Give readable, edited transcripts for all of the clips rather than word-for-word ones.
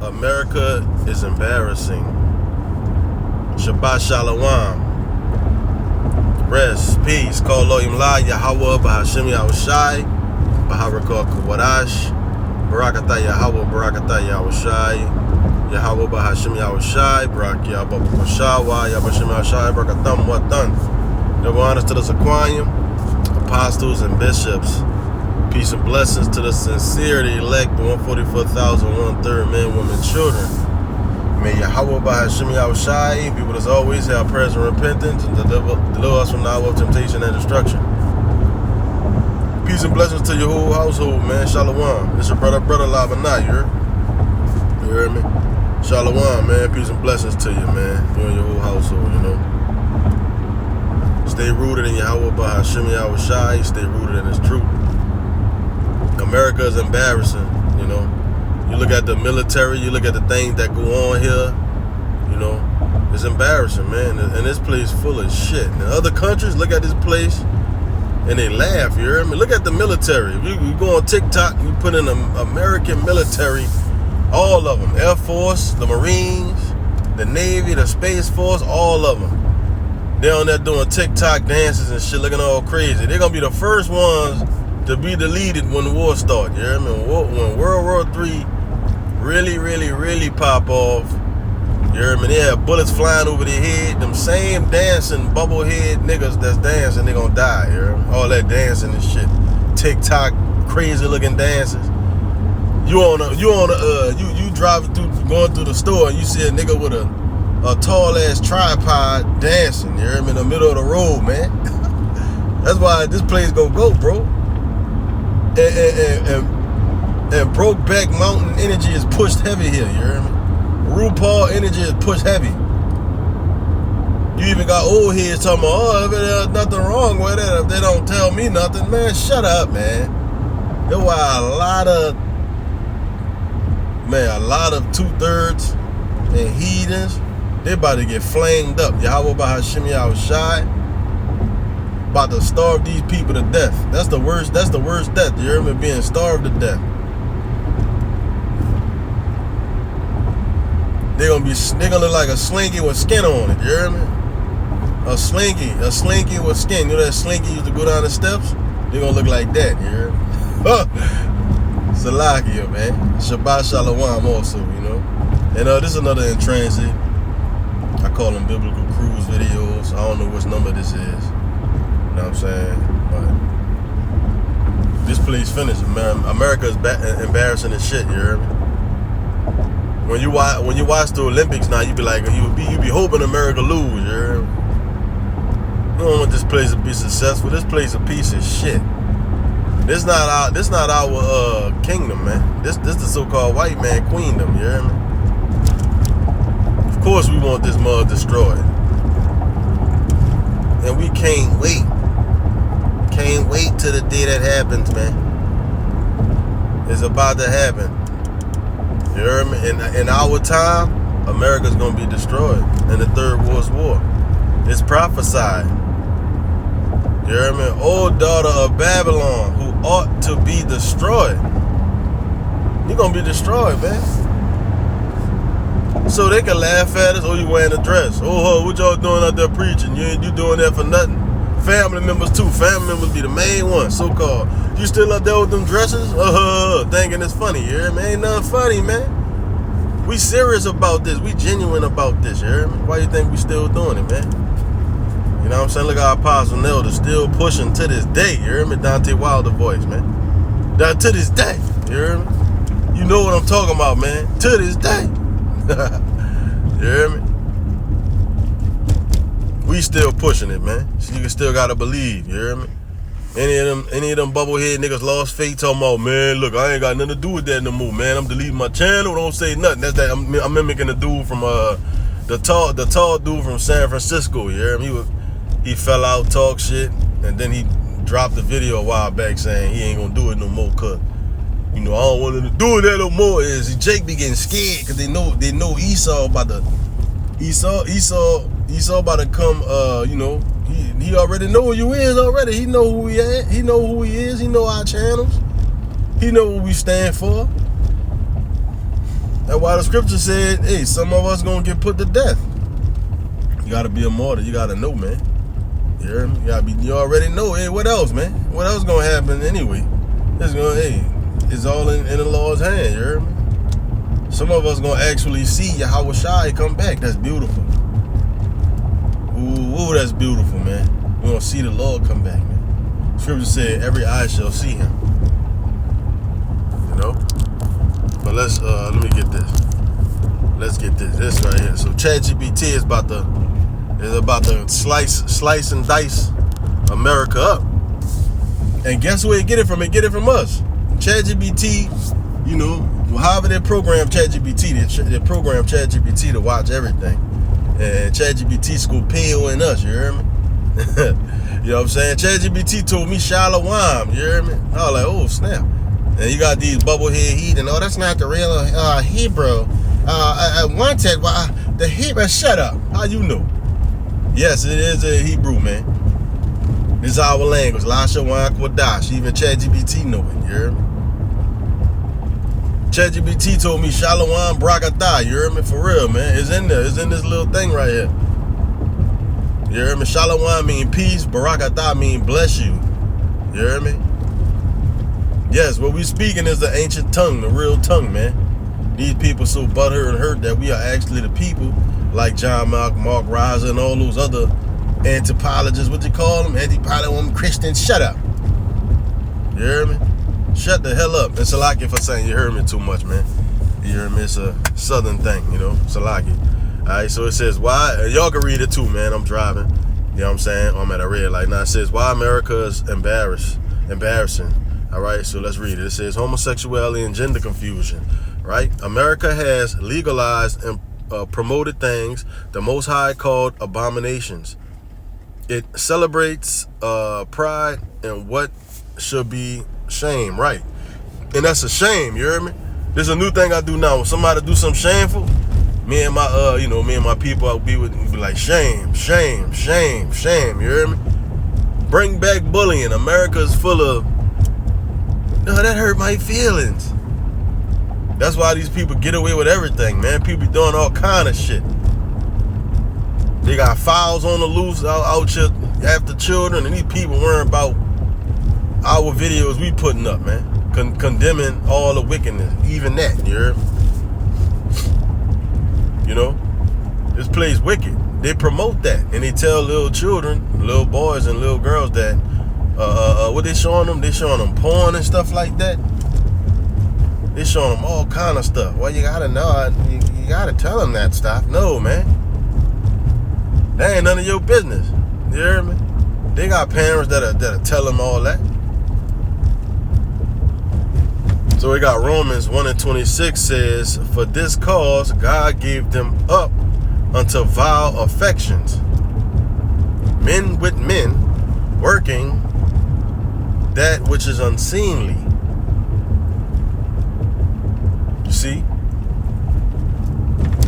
America is embarrassing. Shabbat Shalom. Rest, peace. Call Loyim La, Yahawah, Bahashim Yahawashi, Baharakah Kawadash, Barakatah Yahawah, Barakatah Yahawashi, Yahawah, Bahashim Yahawashi, Barak Yahawah, Bashawa, Yahawashim Yahawashi, Barakatam Watan. Double honors to the Sequanium, apostles and bishops. Peace and blessings to the sincerity elect, the 144,000, men, women, children. May Yahawah Bahashim Yahawashi be with us always, have prayers and repentance, and deliver us from the hour of temptation and destruction. Peace and blessings to your whole household, man. Shalom. It's your brother Labanai, you heard me? Shalom, man. Peace and blessings to you, man. You and your whole household, you know. Stay rooted in Yahawah Bahashim Yahawashi. Stay rooted in His truth. America is embarrassing, you know. You look at the military, you look at the things that go on here, you know, it's embarrassing, man. And this place full of shit. And other countries look at this place and they laugh, you hear me? Look at the military. You go on TikTok, you put in the American military, all of them. Air Force, the Marines, the Navy, the Space Force, all of them. They're on there doing TikTok dances and shit, looking all crazy. They're going to be the first ones to be deleted when the war starts, you hear me? When World War III really pop off, you hear me? They have bullets flying over their head. Them same dancing bubblehead niggas that's dancing, they gonna die, you hear me? All that dancing and shit. TikTok, crazy looking dances. You driving through, going through the store and you see a nigga with a tall ass tripod dancing, you hear me? In the middle of the road, man. That's why this place gonna go, bro. And Brokeback Mountain energy is pushed heavy here, you hear me? RuPaul energy is pushed heavy. You even got old heads talking about, oh, there's nothing wrong with it if they don't tell me nothing. Man, shut up, man. That's why a lot of 2/3 and heathens, they about to get flamed up. Yahawah Bahashim Yahawashi about to starve these people to death. That's the worst death, you hear me? Being starved to death. They gonna look like a slinky with skin on it, you hear me? A slinky with skin. You know that slinky used to go down the steps? They gonna look like that, you hear me? Salakia, man. Shabbat Shalom also, you know. And this is another in transit. I call them biblical cruise videos. I don't know which number this is. You know what I'm saying? But this place finished. America is embarrassing as shit, you hear me? When you watch the Olympics now, you be like, you be hoping America lose, you hear me? You don't want this place to be successful. This place a piece of shit. This not our kingdom, man. This the so-called white man queendom, you hear me? Of course we want this mud destroyed. And we can't wait. Can't wait till the day that happens, man. It's about to happen. You heard me? In our time, America's gonna be destroyed in the Third World War. It's prophesied. You heard me? Old daughter of Babylon, who ought to be destroyed. You're gonna be destroyed, man. So they can laugh at us. Oh, you wearing a dress? Oh, what y'all doing out there preaching? You doing that for nothing. Family members too. Family members be the main ones, so-called. You still up there with them dresses? Thinking it's funny, you hear me? Ain't nothing funny, man. We serious about this. We genuine about this, you hear me? Why you think we still doing it, man? You know what I'm saying? Look at our apostle Nelda still pushing to this day, you hear me? Dante Wilder voice, man. Down to this day, you hear me? You know what I'm talking about, man. To this day. You hear me? We still pushing it, man. So you still gotta believe, you hear me? Any of them bubblehead niggas lost faith talking about, man, look, I ain't got nothing to do with that no more, man. I'm deleting my channel, don't say nothing. That's that I'm mimicking the dude from the tall dude from San Francisco, you hear me? He fell out, talk shit, and then he dropped the video a while back saying he ain't gonna do it no more, cause you know I don't want him to do that no more. Is Jake be getting scared because they know Esau about to about to come. You know, he already know who you is already. He know who he is. He know who he is. He know our channels. He know what we stand for. That's why the scripture said, hey, some of us gonna get put to death. You gotta be a martyr. You gotta know, man. You hear me? You already know. Hey, what else, man? What else gonna happen anyway? It's all in the Lord's hand. You hear me? Some of us gonna actually see Yahawashi come back. That's beautiful. Ooh, that's beautiful, man. We're gonna see the Lord come back, man. Scripture said, every eye shall see him. You know? But let me get this. Let's get this right here. So ChatGPT is about to slice and dice America up. And guess where it get it from? It get it from us. ChatGPT, you know, however they program ChatGPT, they program ChatGPT to watch everything. And ChatGPT's gonna pay in us, you hear me? You know what I'm saying? ChatGPT told me Shalom, you hear me? I was like, oh snap. And you got these bubblehead heathen. Oh, that's not the real Hebrew. Wanted, the Hebrew, shut up. How you know? Yes, it is a Hebrew, man. This is our language. La Shawan Kwadash. Even ChatGPT know it, you hear me? ChatGPT told me Shalom Brakatah, you hear me? For real, man. It's in there. It's in this little thing right here. You hear me? Shalom mean peace. Barakatah mean bless you. You hear me? Yes, what we speaking is the ancient tongue, the real tongue, man. These people so butthurt and hurt that we are actually the people, like John Mark Reiser, and all those other anthropologists. What you call them? Anthropologists, Christians. Shut up. You hear me? Shut the hell up. And Salaki for saying you heard me too much, man. You hear me? It's a southern thing, you know. Salaki. Alright, so it says, why? Y'all can read it too, man. I'm driving. You know what I'm saying? I'm at a red light. Now it says, why America is embarrassing. Alright, so let's read it. It says, homosexuality and gender confusion. Right? America has legalized and promoted things the Most High called abominations. It celebrates pride in what should be shame, right? And that's a shame, you hear me? There's a new thing I do now. When somebody do something shameful, me and my people, I'll be like, shame, shame, shame, shame, you hear me? Bring back bullying. America's full of, no, that hurt my feelings. That's why these people get away with everything, man. People be doing all kind of shit. They got files on the loose out here after children, and these people worrying about our videos we putting up, man. Condemning all the wickedness, even that, you heard? You know? This place wicked. They promote that, and they tell little children, little boys and little girls that, what they showing them? They showing them porn and stuff like that. They showing them all kind of stuff. Well, you gotta know, you gotta tell them that stuff. No, man. That ain't none of your business. You hear me? They got parents that'll tell them all that. So we got Romans 1:26 says, for this cause God gave them up unto vile affections, men with men, working that which is unseemly. You see?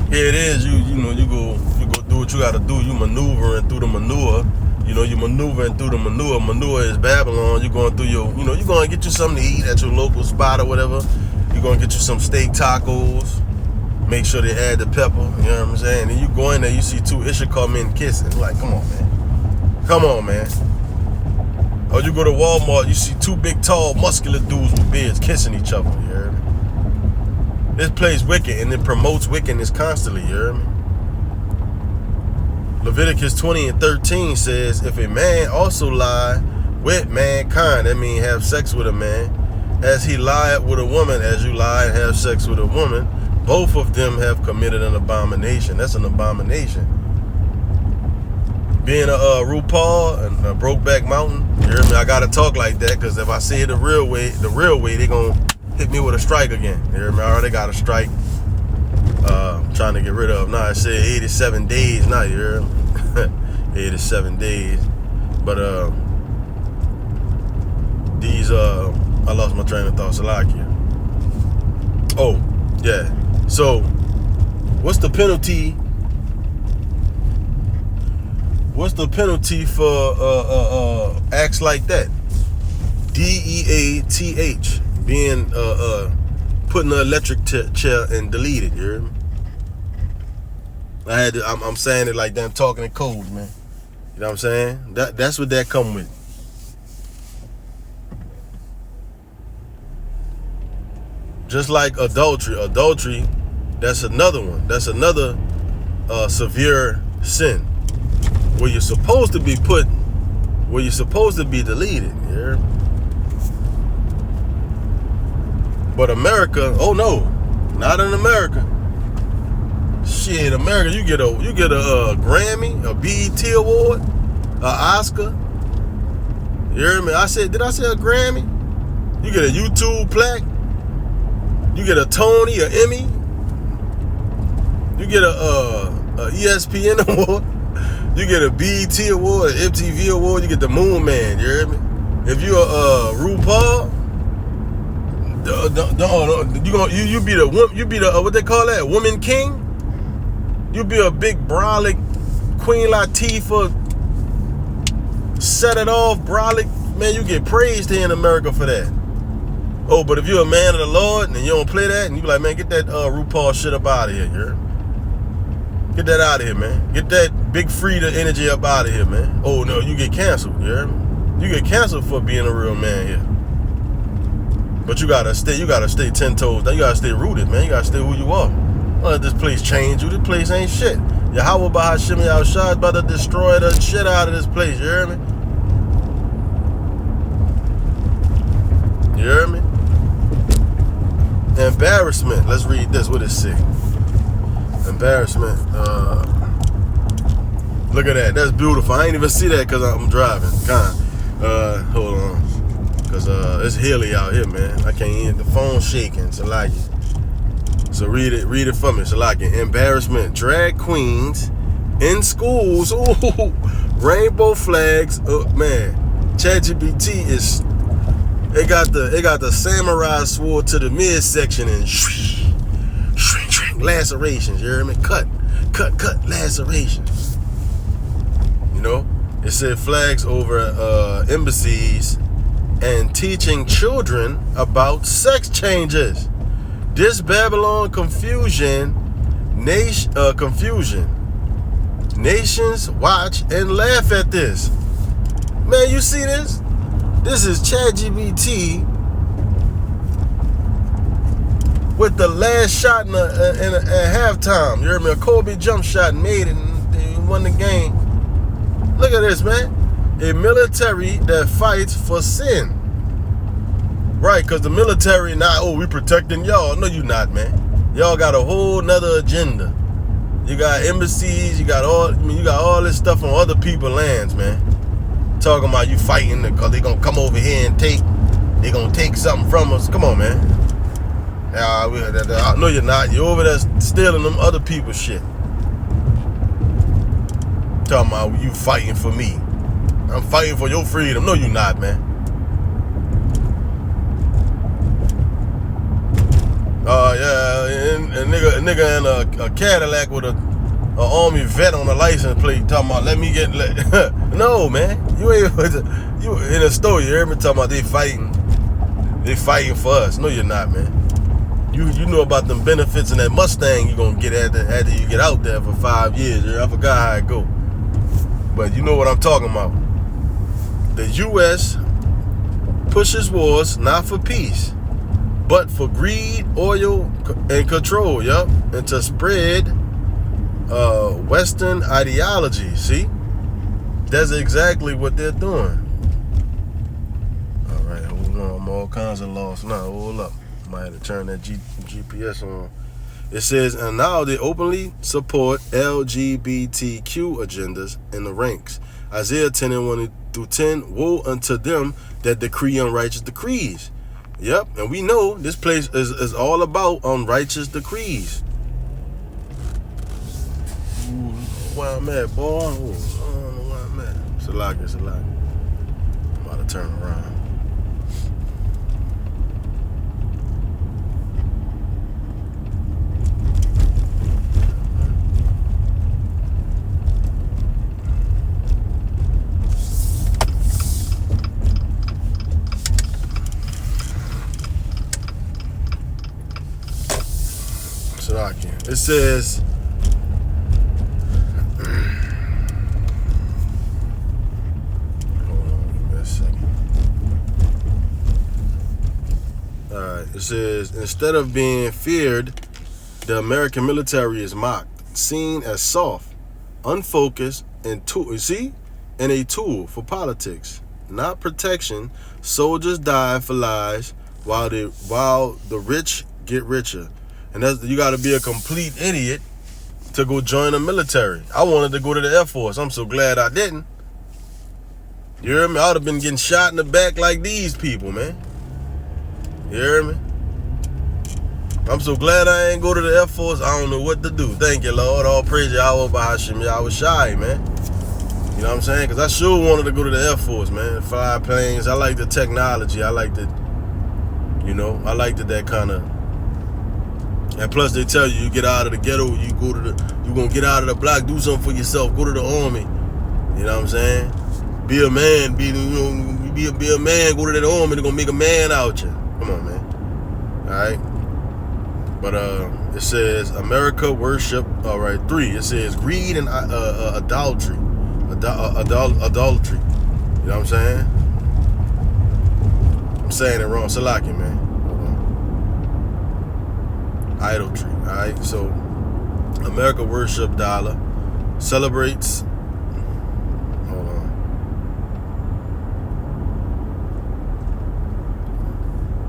Here it is. You go do what you got to do. You maneuvering through the manure. You know, you maneuvering through the manure. Manure is Babylon. You're going through your, you're going to get you something to eat at your local spot or whatever. You're going to get you some steak tacos. Make sure they add the pepper. You know what I'm saying? And you go in there, you see two Issachar men kissing. Like, come on, man. Come on, man. Or you go to Walmart, you see two big, tall, muscular dudes with beards kissing each other. You heard me? This place wicked, and it promotes wickedness constantly. You heard me? Leviticus 20:13 says, if a man also lie with mankind, that means have sex with a man, as he lied with a woman, as you lie and have sex with a woman, both of them have committed an abomination. That's an abomination. Being a RuPaul and a Brokeback Mountain, you hear me? I gotta talk like that, because if I say it the real way, they gonna hit me with a strike again. You hear me? I already got a strike. Trying to get rid of. Nah, it said 87 days. Nah, you hear me? 87 days. But these I lost my train of thought. Salakia. Oh, yeah. So, what's the penalty? What's the penalty for acts like that? DEATH, being put in the electric chair and delete it. You hear me? I'm saying it like that. I'm talking in code, man. You know what I'm saying? That's what that come with. Just like adultery. Adultery, that's another one. That's another severe sin. Where you're supposed to be put, where you're supposed to be deleted. You hear me? But America, oh no, not in America. Shit, America, you get a Grammy, a BET award, a Oscar. You hear me? Did I say a Grammy? You get a YouTube plaque. You get a Tony, a Emmy. You get a ESPN award. You get a BET award, an MTV award. You get the Moon Man. You hear me? If you're a RuPaul, you be the what they call that, woman king. You be a big brolic Queen Latifah, set it off brolic, man. You get praised here in America for that. Oh, but if you're a man of the Lord and you don't play that, and you be like, man, get that RuPaul shit up out of here, you hear? Get that out of here, man. Get that big Frida energy up out of here, man. Oh no, you get canceled, you hear me? You get canceled for being a real man here. But you gotta stay 10 toes down. You gotta stay rooted, man. You gotta stay who you are. Don't let this place change you. This place ain't shit. Yahawah Yahawashi is about to destroy the shit out of this place, you hear me? You hear me? Embarrassment. Let's read this. What it say? Embarrassment. Look at that. That's beautiful. I ain't even see that because I'm driving. Hold on. Because it's hilly out here, man. I can't even. The phone's shaking. Salaki. So read it for me. Salaki. Embarrassment. Drag queens in schools. Ooh, rainbow flags. Man. ChatGPT is. It got the samurai sword to the midsection and shrink, lacerations. You hear me? Cut, lacerations. You know, it said flags over embassies and teaching children about sex changes. This Babylon confusion. Nations watch and laugh at this. Man, you see this? This is ChatGPT with the last shot in at halftime. You heard me? A Kobe jump shot and made it and they won the game. Look at this, man. A military that fights for sin. Right, because the military not, we protecting y'all. No, you not, man. Y'all got a whole nother agenda. You got embassies, you got all this stuff on other people's lands, man. Talking about you fighting because they gonna come over here and they gonna take something from us. Come on, man. No, you're not. You're over there stealing them other people's shit. Talking about you fighting for me. I'm fighting for your freedom. No, you're not, man. And nigga in a Cadillac with a Army vet on the license plate talking about no, man. You in a store, you hear me talking about they fighting for us. No, you're not, man. You know about them benefits in that Mustang you gonna get after you get out there for 5 years. I forgot how it go. But you know what I'm talking about. The US pushes wars not for peace, but for greed, oil, and control, yup. And to spread Western ideology. See? That's exactly what they're doing. Alright, hold on. I'm all kinds of lost now. Hold up. Might have to turn that GPS on. It says, and now they openly support LGBTQ agendas in the ranks. Isaiah 10:1-10, woe unto them that decree unrighteous decrees. Yep, and we know this place is all about unrighteous decrees. Where I'm at, boy. I don't know where I'm at. Salaki. I'm about to turn around. It says, hold on, give me a second. All right, it says, instead of being feared, the American military is mocked, seen as soft, unfocused, and a tool for politics, not protection. Soldiers die for lies while the rich get richer. And you got to be a complete idiot to go join the military. I wanted to go to the Air Force. I'm so glad I didn't. You hear me? I would have been getting shot in the back like these people, man. You hear me? I'm so glad I ain't go to the Air Force. I don't know what to do. Thank you, Lord. All praise Yahawah, Yahawashi, man. You know what I'm saying? Because I sure wanted to go to the Air Force, man. Fly planes. I like the technology. I like the, I like that kind of. And plus, they tell you get out of the ghetto. You gonna get out of the block. Do something for yourself. Go to the army. You know what I'm saying? Be a man. Be a man. Go to the army. They're gonna make a man out you. Come on, man. All right. But it says America worship. All right, 3. It says greed and idolatry. Idolatry. You know what I'm saying? I'm saying it wrong. Salaki, man. Idolatry. All right. So America worship dollar, celebrates. Hold on.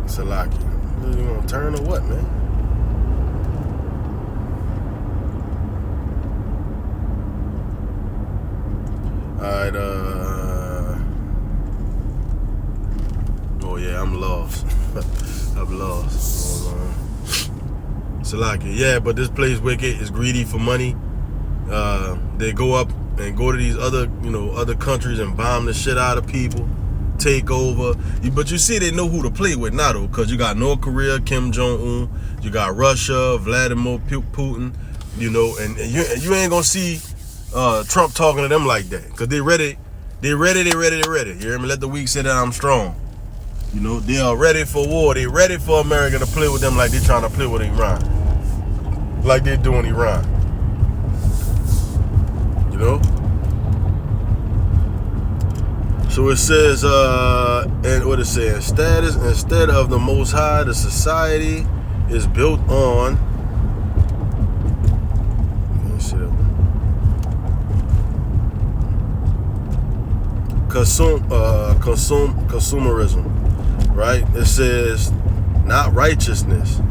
Salaki. You want to turn or what, man? Alright, oh yeah, I'm lost. I'm lost. Hold on. Salaki, yeah, but this place wicked is greedy for money. They go up and go to these other countries and bomb the shit out of people, take over. But you see, they know who to play with now, though, because you got North Korea, Kim Jong-un, you got Russia, Vladimir Putin, and you ain't gonna see Trump talking to them like that, because they ready. You hear me? Let the weak say that I'm strong. They are ready for war. They ready for America to play with them like they trying to play with Iran, like they doing Iran. So it says, and what it says, instead of the Most High, the society is built on. Consumerism, right? It says not righteousness.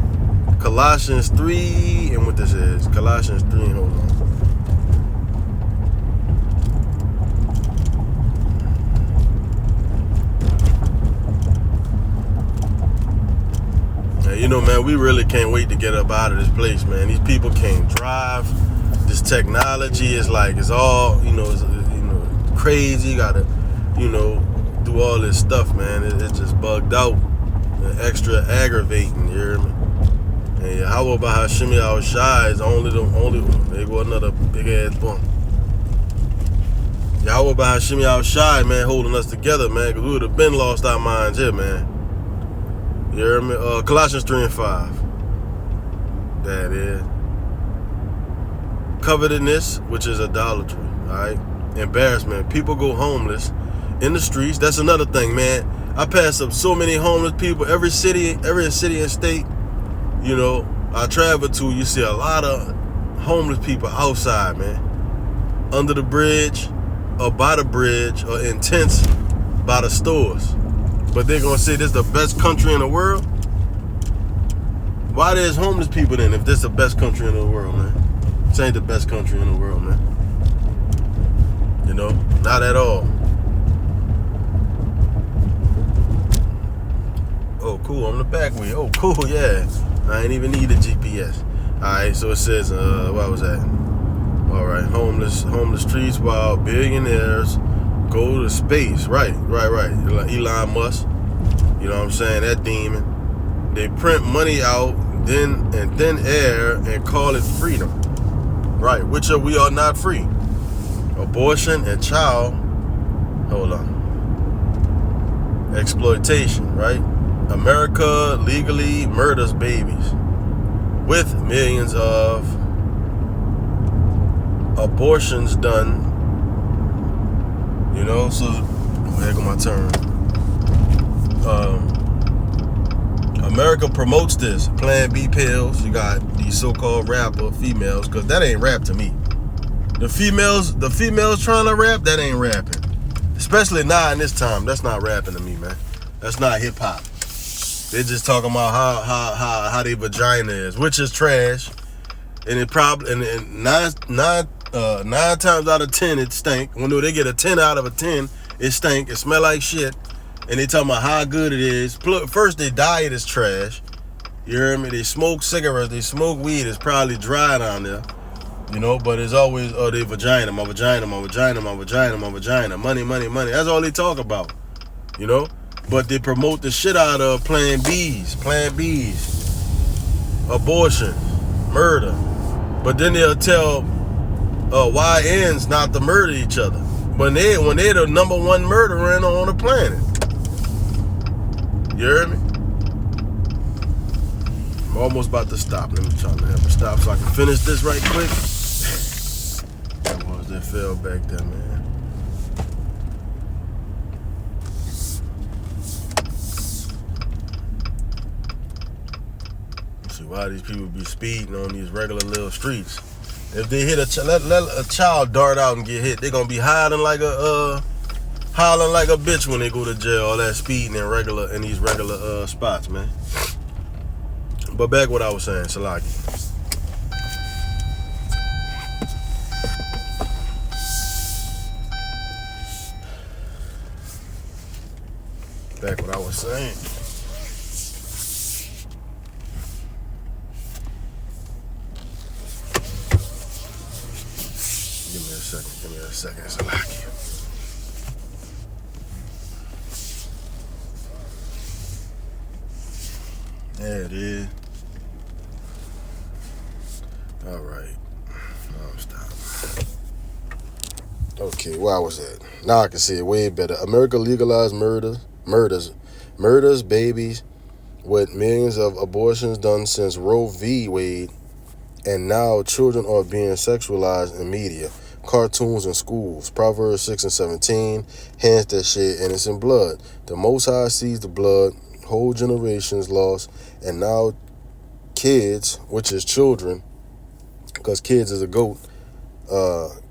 Colossians 3, and what this is, Colossians 3, hold on. And man, we really can't wait to get up out of this place, man. These people can't drive. This technology is like, it's all, it's crazy. You gotta do all this stuff, man. It's just bugged out and extra aggravating, you hear me? And Yahawah Yahawashi is only there go another big ass bump. Yahawah Yahawashi, man, holding us together, man, because we would have been lost our minds here, man. You hear me? Colossians 3 and 5. That is. Covetousness, which is idolatry, all right? Embarrassment. People go homeless in the streets. That's another thing, man. I pass up so many homeless people. Every city and state, I travel to, you see a lot of homeless people outside, man. Under the bridge, or by the bridge, or in tents by the stores. But they're gonna say this is the best country in the world? Why there's homeless people then if this is the best country in the world, man? This ain't the best country in the world, man. Not at all. Oh, cool, I'm the back wheel. Oh, cool, yeah. I ain't even need a GPS. Alright, so it says, what was that? Alright, homeless streets while billionaires go to space. Right. Elon Musk. You know what I'm saying? That demon. They print money out in thin air and call it freedom. Right, which we are not free. Abortion and child, exploitation, right? America legally murders babies. with millions of abortions done. You know, so here go my turn. America promotes this Plan B pills. You got these so-called rapper females, because that ain't rap to me. The females trying to rap, that ain't rapping. Especially now in this time, that's not rapping to me, man. That's not hip hop. They're just talking about how their vagina is, which is trash. And it probably and nine times out of 10 it stink. When they get a 10 out of a 10, it stink. It smell like shit. And they talking about how good it is. First, their diet is trash. You hear me? They smoke cigarettes. They smoke weed. It's probably dry down there. You know, but it's always, oh, they vagina, my vagina, my vagina, my vagina, my vagina. Money, money, money. That's all they talk about. You know? But they promote the shit out of Plan Bs, abortion, murder. But then they'll tell YNs not to murder each other. When they're the number one murderer on the planet. You heard me? I'm almost about to stop. Let me try to have a stop so I can finish this right quick. What was that fell back there, man? Let's see why these people be speeding on these regular little streets. If they hit let a child dart out and get hit, they're gonna be hollering like a bitch when they go to jail. All that speeding in these regular spots, man. But back what I was saying, Salaki. Back what I was saying. Give me a second, Salaki. There it is. All right. No, stop. Okay, where I was at. Now I can see it way better. America legalized murders babies with millions of abortions done since Roe v. Wade, and now children are being sexualized in media, cartoons, and schools. Proverbs 6:17, hands that shed innocent blood. The Most High sees the blood, whole generations lost, and now kids, which is children, because kids is a goat,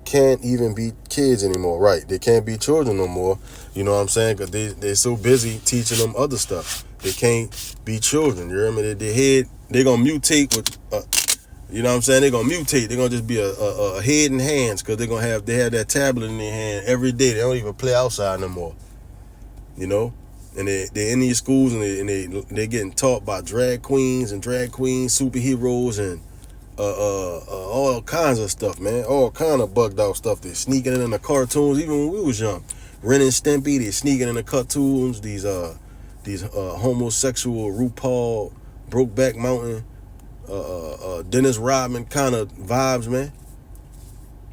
can't even be kids anymore. Right, they can't be children no more. You know what I'm saying? Because they're so busy teaching them other stuff. They can't be children. You hear me? They're going to mutate with, you know what I'm saying? They're going to mutate. They're going to just be a head and hands, because they have that tablet in their hand every day. They don't even play outside no more. You know? And they're in these schools, and they're getting taught by drag queens, superheroes, and all kinds of stuff, man. All kind of bugged out stuff. They're sneaking in the cartoons, even when we was young. Ren and Stimpy, they're sneaking in the cartoons. These homosexual RuPaul, Brokeback Mountain, Dennis Rodman kind of vibes, man.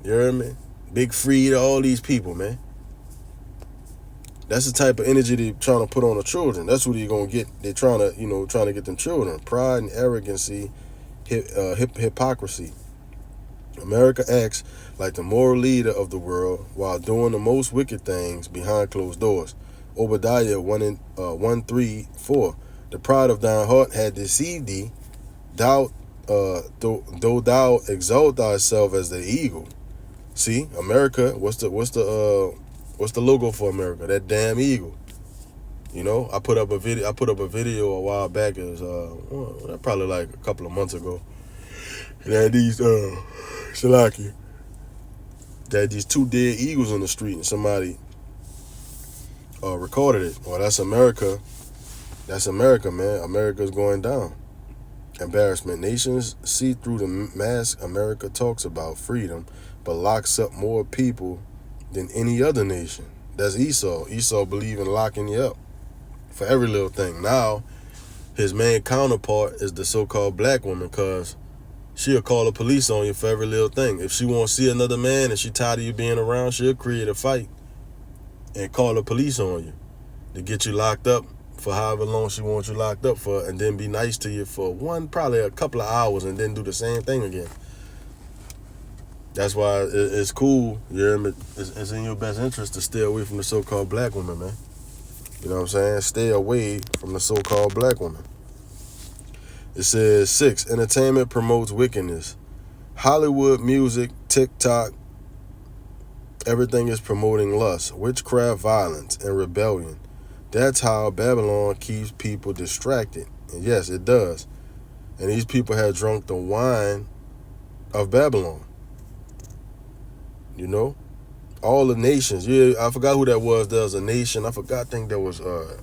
You hear me? Big Freed, all these people, man. That's the type of energy they're trying to put on the children. That's what you're gonna get. They're trying to get them children. Pride and arrogancy, hypocrisy. America acts like the moral leader of the world while doing the most wicked things behind closed doors. Obadiah 1:3-4. The pride of thine heart had deceived thee. Though thou exalt thyself as the eagle. See, America. What's the logo for America? That damn eagle. You know, I put up a video a while back. It was probably like a couple of months ago. And had these Shalaki. They had these two dead eagles on the street, and somebody recorded it. Well, that's America. That's America, man. America's going down. Embarrassment. Nations see through the mask. America talks about freedom, but locks up more people than any other nation. That's Esau. Esau believe in locking you up for every little thing. Now, his main counterpart is the so-called black woman, because she'll call the police on you for every little thing. If she won't see another man and she tired of you being around, she'll create a fight and call the police on you to get you locked up for however long she wants you locked up for, and then be nice to you for probably a couple of hours, and then do the same thing again. That's why it's cool. You hear me? It's in your best interest to stay away from the so-called black woman, man. You know what I'm saying? Stay away from the so-called black woman. It says 6, entertainment promotes wickedness. Hollywood, music, TikTok, everything is promoting lust, witchcraft, violence, and rebellion. That's how Babylon keeps people distracted. And yes, it does. And these people have drunk the wine of Babylon. You know? All the nations. Yeah, I forgot who that was. There was a nation. I think that was, I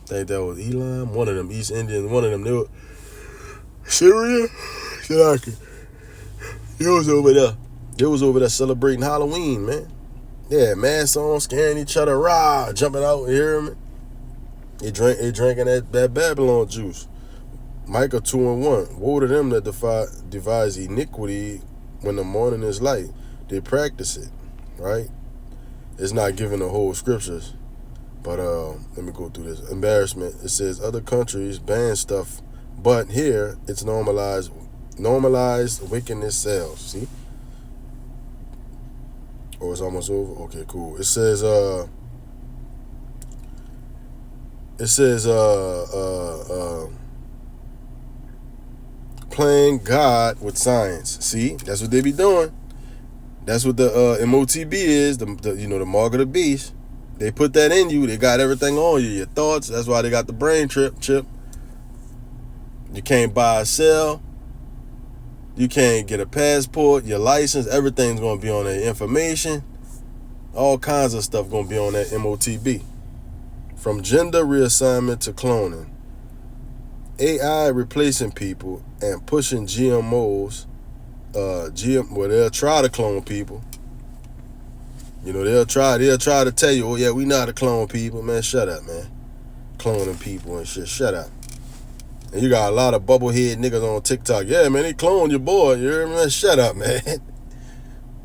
think that was Elam. One of them, East Indians. One of them, they were Syria? They was over there. They was over there celebrating Halloween, man. Yeah, masks on, scaring each other, rah, jumping out, you hear me? They drinking that Babylon juice. Micah 2:1. Woe to them that devise iniquity when the morning is light. They practice it, right? It's not giving the whole scriptures. But let me go through this. Embarrassment. It says other countries ban stuff, but here it's normalized wickedness sells. See? Oh, it's almost over? Okay, cool. It says playing God with science. See? That's what they be doing. That's what the MOTB is, the mark of the beast. They put that in you. They got everything on you, your thoughts. That's why they got the brain chip. You can't buy or sell. You can't get a passport, your license. Everything's going to be on that information. All kinds of stuff going to be on that MOTB. From gender reassignment to cloning. AI replacing people and pushing GMOs. They'll try to clone people. They'll try to tell you, oh yeah, we know how to clone people. Man, shut up, man. Cloning people and shit, shut up. And you got a lot of bubblehead niggas on TikTok. Yeah, man, they cloned your boy. You hear me, man? Shut up, man.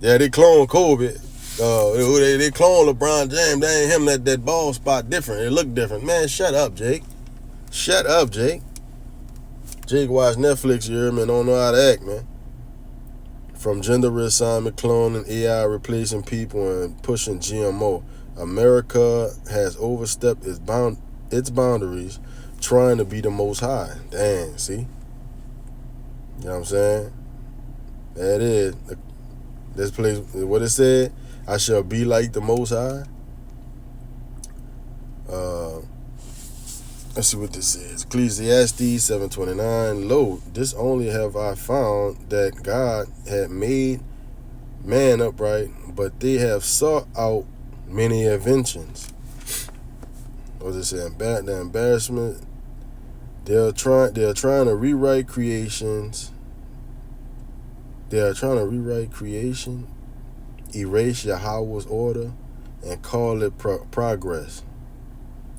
Yeah, they cloned Kobe. They cloned LeBron James. They ain't him. That ball spot different. It look different. Man, shut up, Jake. Shut up, Jake. Jake watch Netflix, you hear me, and don't know how to act, man. From gender reassignment, cloning, AI replacing people, and pushing GMO, America has overstepped its boundaries, trying to be the most high. Dang, see? You know what I'm saying? That is. This place, what it said, I shall be like the most high. Let's see what this says. Ecclesiastes 7:29. Lo, this only have I found, that God had made man upright, but they have sought out many inventions. What does it say? The embarrassment. They're trying to rewrite creations. They are trying to rewrite creation, erase Yahawah's order, and call it progress.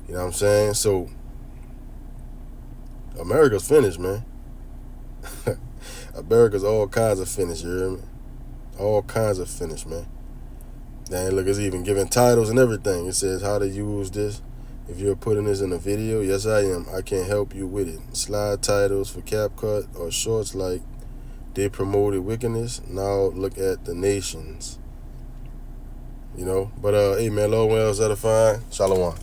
You know what I'm saying? So America's finished, man. America's all kinds of finished, you hear me? All kinds of finished, man. Dang, look, it's even giving titles and everything. It says how to use this. If you're putting this in a video, yes I am. I can help you with it. Slide titles for CapCut or shorts like they promoted wickedness. Now look at the nations. But hey man, Lord well edifying. Shalom.